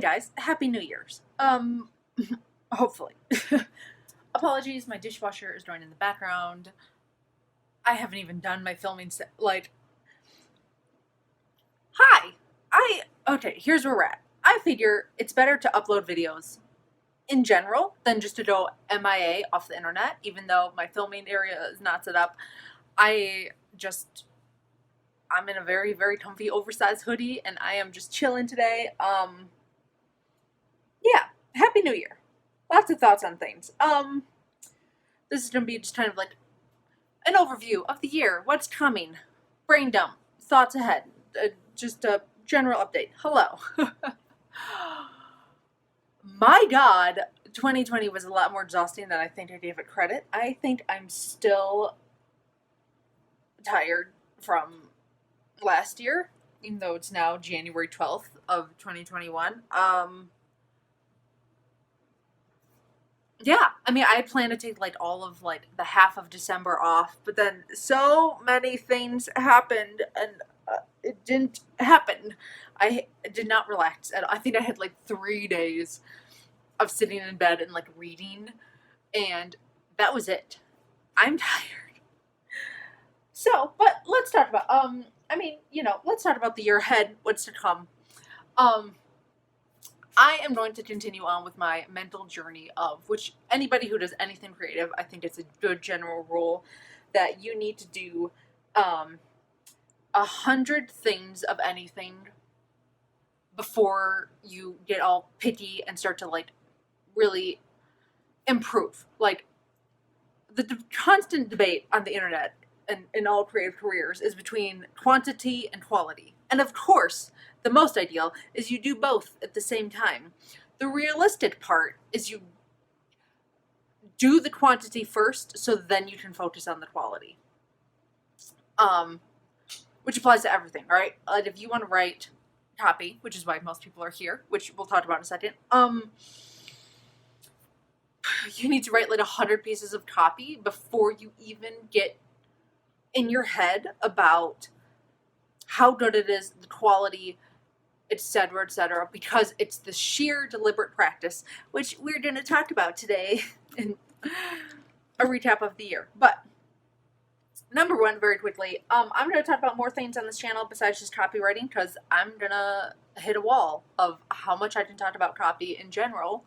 Hey guys, Happy New Year's. Hopefully. Apologies, my dishwasher is running in the background. I haven't even done my filming hi! Okay, here's where we're at. I figure it's better to upload videos in general than just to go MIA off the internet, even though my filming area is not set up. I'm in a very, very comfy oversized hoodie and I am just chilling today. Yeah, Happy New Year. Lots of thoughts on things. This is gonna be just kind of like an overview of the year, what's coming, brain dump, thoughts ahead, just a general update. Hello. My God, 2020 was a lot more exhausting than I think I gave it credit. I think I'm still tired from last year, even though it's now January 12th of 2021. Yeah, I mean, I had planned to take like all of like the half of December off, but then so many things happened and it didn't happen. I did not relax at all. I think I had like 3 days of sitting in bed and like reading, and that was it. I'm tired. So, but let's talk about let's talk about the year ahead, what's to come. I am going to continue on with my mental journey of which anybody who does anything creative, I think it's a good general rule that you need to do 100 things of anything before you get all picky and start to like really improve. Like the constant debate on the internet and in all creative careers is between quantity and quality. And of course, the most ideal is you do both at the same time. The realistic part is you do the quantity first so then you can focus on the quality. Which applies to everything, right? Like if you want to write copy, which is why most people are here, which we'll talk about in a second, you need to write like 100 pieces of copy before you even get in your head about how good it is, the quality, etc., because it's the sheer deliberate practice, which we're going to talk about today in a recap of the year. But number one, very quickly, I'm going to talk about more things on this channel besides just copywriting, because I'm going to hit a wall of how much I can talk about copy in general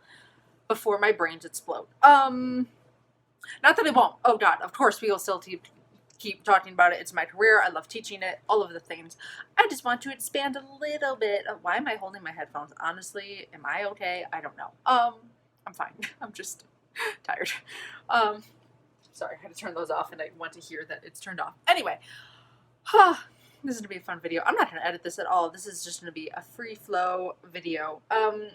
before my brains explode. Not that it won't. Oh God, of course we will still keep talking about it. It's my career. I love teaching it. All of the things. I just want to expand a little bit. Why am I holding my headphones? Honestly, am I okay? I don't know. I'm fine. I'm just tired. Sorry, I had to turn those off and I want to hear that it's turned off. Anyway, this is going to be a fun video. I'm not going to edit this at all. This is just going to be a free flow video.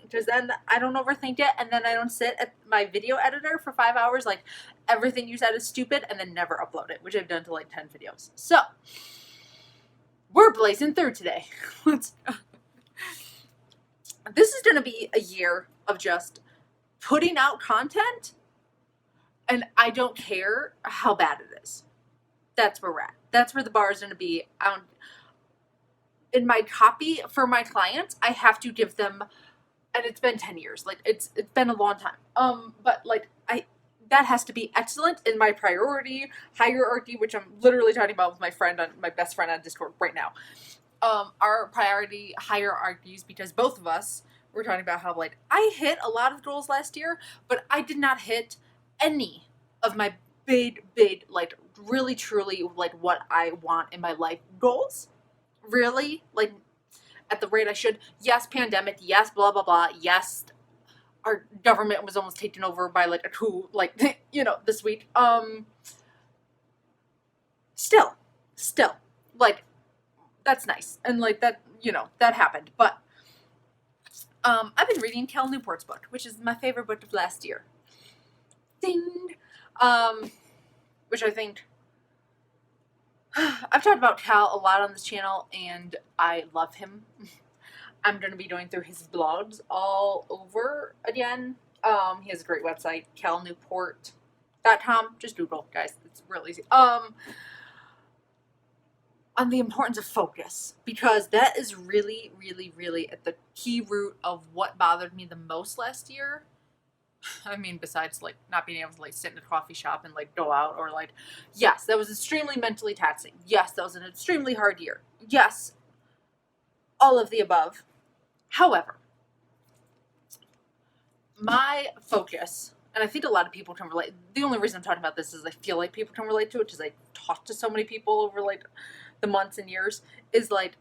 Because then I don't overthink it and then I don't sit at my video editor for 5 hours like everything you said is stupid and then never upload it, which I've done to like 10 videos. So, we're blazing through today. This is going to be a year of just putting out content and I don't care how bad it is. That's where we're at. That's where the bar is going to be. In my copy for my clients, I have to give them, and it's been 10 years. Like it's been a long time. But like that has to be excellent in my priority hierarchy, which I'm literally talking about with my best friend on Discord right now. Our priority hierarchies, because both of us were talking about how like I hit a lot of goals last year, but I did not hit any of my big, like really, truly like what I want in my life goals. Really, like at the rate I should. Yes, pandemic. Yes, blah, blah, blah. Yes, our government was almost taken over by like a coup, like, this week. Still, like, that's nice. And like that, that happened. But, I've been reading Cal Newport's book, which is my favorite book of last year. Ding! Which I think I've talked about Cal a lot on this channel and I love him. I'm going to be going through his blogs all over again. He has a great website, calnewport.com. Just Google, guys. It's real easy. on the importance of focus, because that is really, really, really at the key root of what bothered me the most last year. I mean, besides like not being able to like sit in a coffee shop and like go out, or like, yes, that was extremely mentally taxing. Yes, that was an extremely hard year. Yes, all of the above. However, my focus, and I think a lot of people can relate. The only reason I'm talking about this is I feel like people can relate to it because I talked to so many people over like the months and years, is like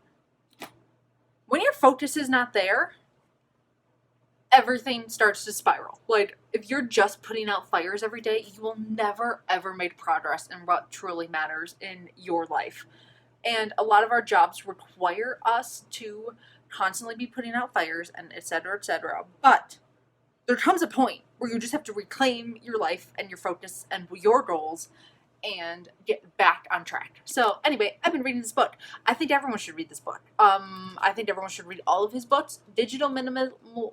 when your focus is not there, everything starts to spiral. Like, if you're just putting out fires every day, you will never ever make progress in what truly matters in your life. And a lot of our jobs require us to constantly be putting out fires and etc. etc. But there comes a point where you just have to reclaim your life and your focus and your goals and get back on track. So anyway, I've been reading this book. I think everyone should read this book. I think everyone should read all of his books. Minimalism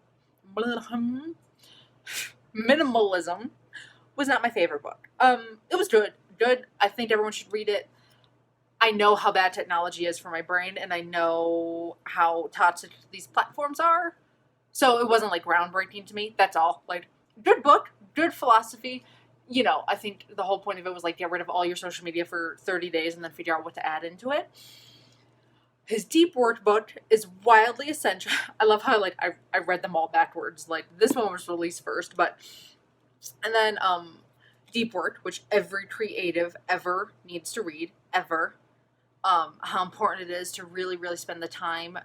was not my favorite book. It was good. I think everyone should read it. I know how bad technology is for my brain, and I know how toxic these platforms are. So it wasn't like groundbreaking to me. That's all. Like, good book, good philosophy. You know, I think the whole point of it was like get rid of all your social media for 30 days and then figure out what to add into it. His deep work book is wildly essential. I love how like I read them all backwards. Like, this one was released first, but and then deep work, which every creative ever needs to read, ever. How important it is to really, really spend the time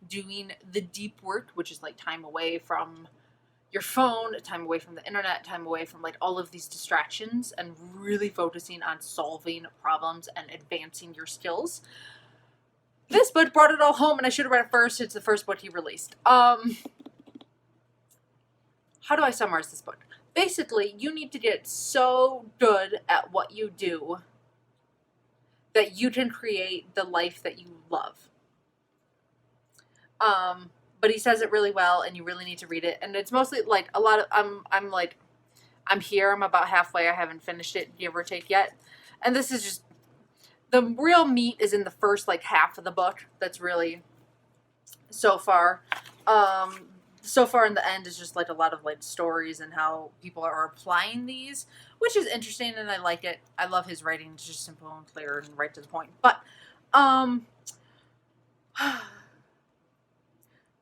doing the deep work, which is like time away from your phone, time away from the internet, time away from like all of these distractions, and really focusing on solving problems and advancing your skills. This book brought it all home, and I should have read it first. It's the first book he released. How do I summarize this book? Basically, you need to get so good at what you do that you can create the life that you love. But he says it really well, and you really need to read it. And it's mostly like a lot of I'm here. I'm about halfway. I haven't finished it, give or take, yet. And this is just the real meat is in the first like half of the book. That's really so far. So far in the end is just like a lot of like stories and how people are applying these, which is interesting, and I like it. I love his writing. It's just simple and clear and right to the point. But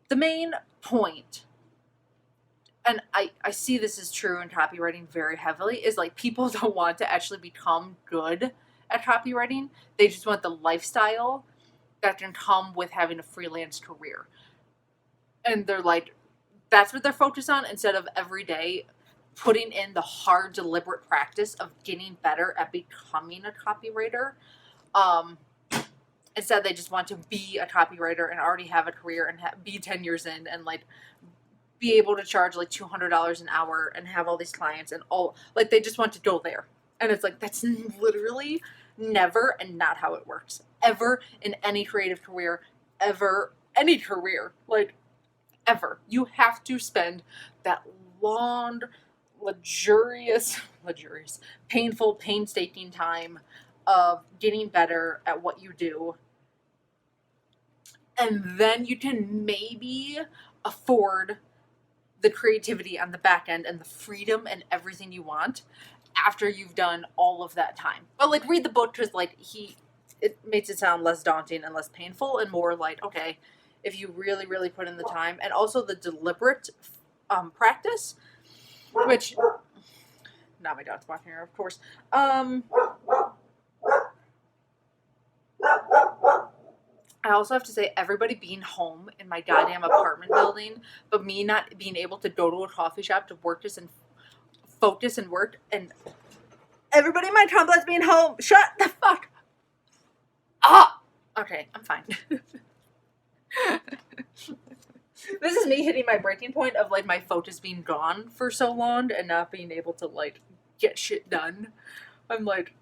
the main point, and I see this is true in copywriting very heavily, is like people don't want to actually become good at copywriting. They just want the lifestyle that can come with having a freelance career. And they're like, that's what they're focused on, instead of every day putting in the hard, deliberate practice of getting better at becoming a copywriter. Instead, they just want to be a copywriter and already have a career and be 10 years in and like be able to charge like $200 an hour and have all these clients and all, like, they just want to go there. And it's like, that's literally never and not how it works. Ever in any creative career, ever, any career, like, ever. You have to spend that long, luxurious, painful, painstaking time of getting better at what you do. And then you can maybe afford the creativity on the back end and the freedom and everything you want after you've done all of that time. But like, read the book, because like it makes it sound less daunting and less painful and more like, okay, if you really, really put in the time, and also the deliberate practice, which, not my dog's barking here, of course. I also have to say, everybody being home in my goddamn apartment building, but me not being able to go to a coffee shop to work and focus and work, and everybody in my complex being home. Shut the fuck up. Okay, I'm fine. This is me hitting my breaking point of like my focus being gone for so long and not being able to like get shit done. I'm like,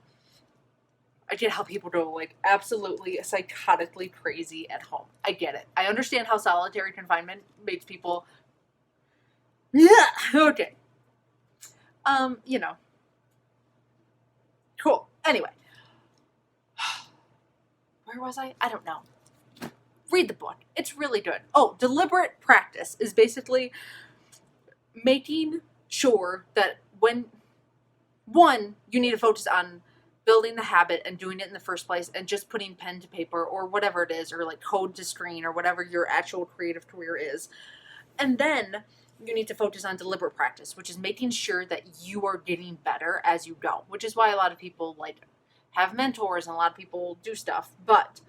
I get how people go like absolutely psychotically crazy at home. I get it. I understand how solitary confinement makes people. Yeah. Okay. You know. Cool. Anyway. where was I? I don't know. Read the book. It's really good. Oh, deliberate practice is basically making sure that when, one, you need to focus on building the habit and doing it in the first place and just putting pen to paper or whatever it is, or like code to screen or whatever your actual creative career is. And then you need to focus on deliberate practice, which is making sure that you are getting better as you go, which is why a lot of people like have mentors and a lot of people do stuff. But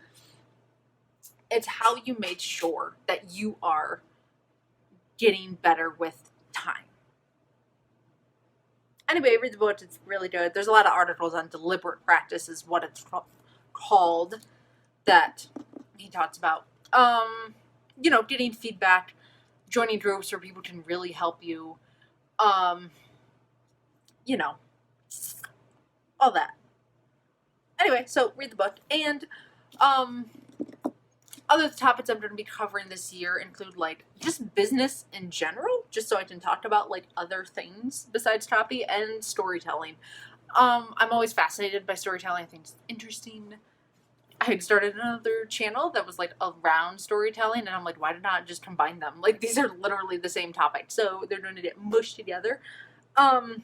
it's how you made sure that you are getting better with time. Anyway, read the book. It's really good. There's a lot of articles on deliberate practice is what it's called that he talks about. Getting feedback, joining groups where people can really help you. All that. Anyway, so read the book. And other topics I'm going to be covering this year include like just business in general, just so I can talk about like other things besides copy, and storytelling. I'm always fascinated by storytelling. I think it's interesting. I had started another channel that was like around storytelling, and I'm like, why did not just combine them? Like, these are literally the same topic, so they're going to get mushed together. Yeah,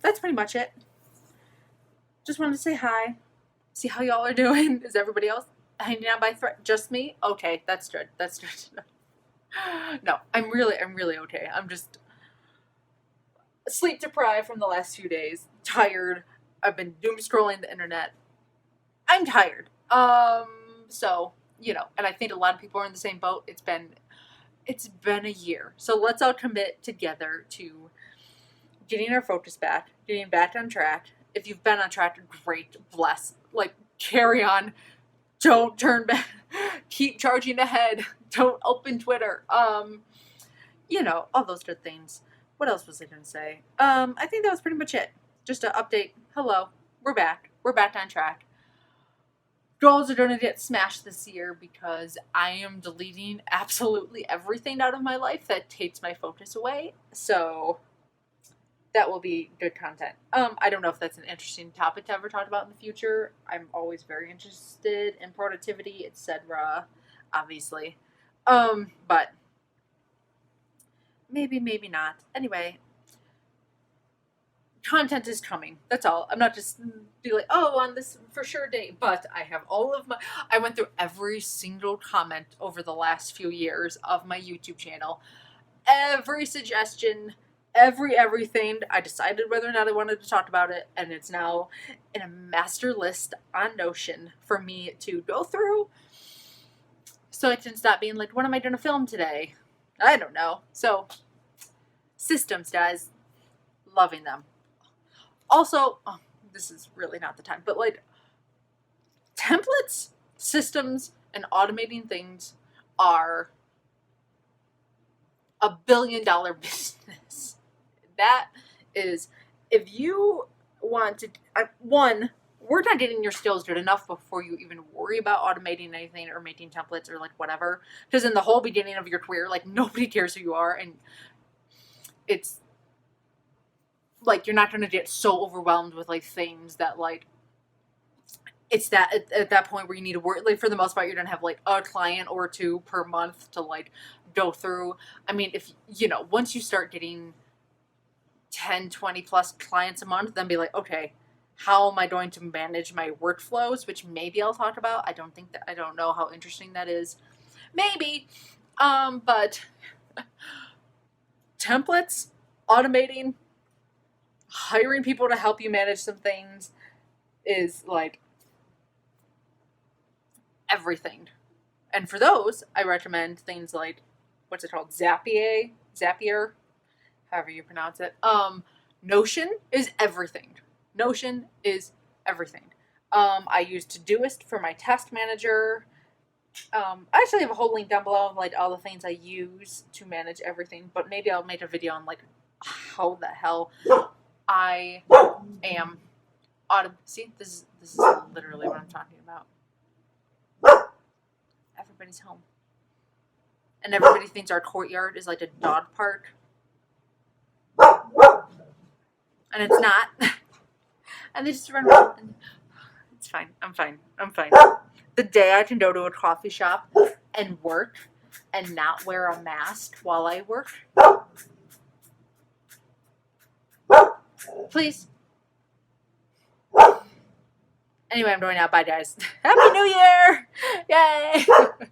that's pretty much it. Just wanted to say hi. See how y'all are doing. Is everybody else hanging out by thread? Just me? Okay, that's good. That's good. No, I'm really okay. I'm just sleep deprived from the last few days. Tired. I've been doom scrolling the internet. I'm tired. So, and I think a lot of people are in the same boat. It's been a year. So let's all commit together to getting our focus back, getting back on track. If you've been on track, great, bless. Like, carry on. Don't turn back. Keep charging ahead. Don't open Twitter. All those good things. What else was I going to say? I think that was pretty much it. Just an update. Hello. We're back. We're back on track. Goals are going to get smashed this year because I am deleting absolutely everything out of my life that takes my focus away. So that will be good content. I don't know if that's an interesting topic to ever talk about in the future. I'm always very interested in productivity, etc. Obviously. But maybe not. Anyway, content is coming. That's all. I'm not just be like, on this for sure date. But I have I went through every single comment over the last few years of my YouTube channel. Every suggestion, everything. I decided whether or not I wanted to talk about it, and it's now in a master list on Notion for me to go through, so I can stop being like, what am I going to film today? I don't know. So, systems, guys. Loving them. Also, this is really not the time, but like, templates, systems, and automating things are $1 billion business. That is, if you want to, we're not getting your skills good enough before you even worry about automating anything or making templates or like whatever. Because in the whole beginning of your career, like, nobody cares who you are, and it's like you're not going to get so overwhelmed with like things that like it's that at that point where you need to work, like, for the most part, you're going to have like a client or two per month to like go through. I mean, if once you start getting 10, 20 plus clients a month, then be like, okay, how am I going to manage my workflows, which maybe I'll talk about. I don't know how interesting that is. Maybe. But templates, automating, hiring people to help you manage some things is like everything. And for those, I recommend things like, what's it called? Zapier, however you pronounce it. Notion is everything. Notion is everything. I use Todoist for my task manager. I actually have a whole link down below of like all the things I use to manage everything, but maybe I'll make a video on like how the hell I am see, this is literally what I'm talking about. Everybody's home. And everybody thinks our courtyard is like a dog park. And it's not. And they just run around. And it's fine. I'm fine. I'm fine. The day I can go to a coffee shop and work and not wear a mask while I work. Please. Anyway, I'm going out. Bye, guys. Happy New Year! Yay!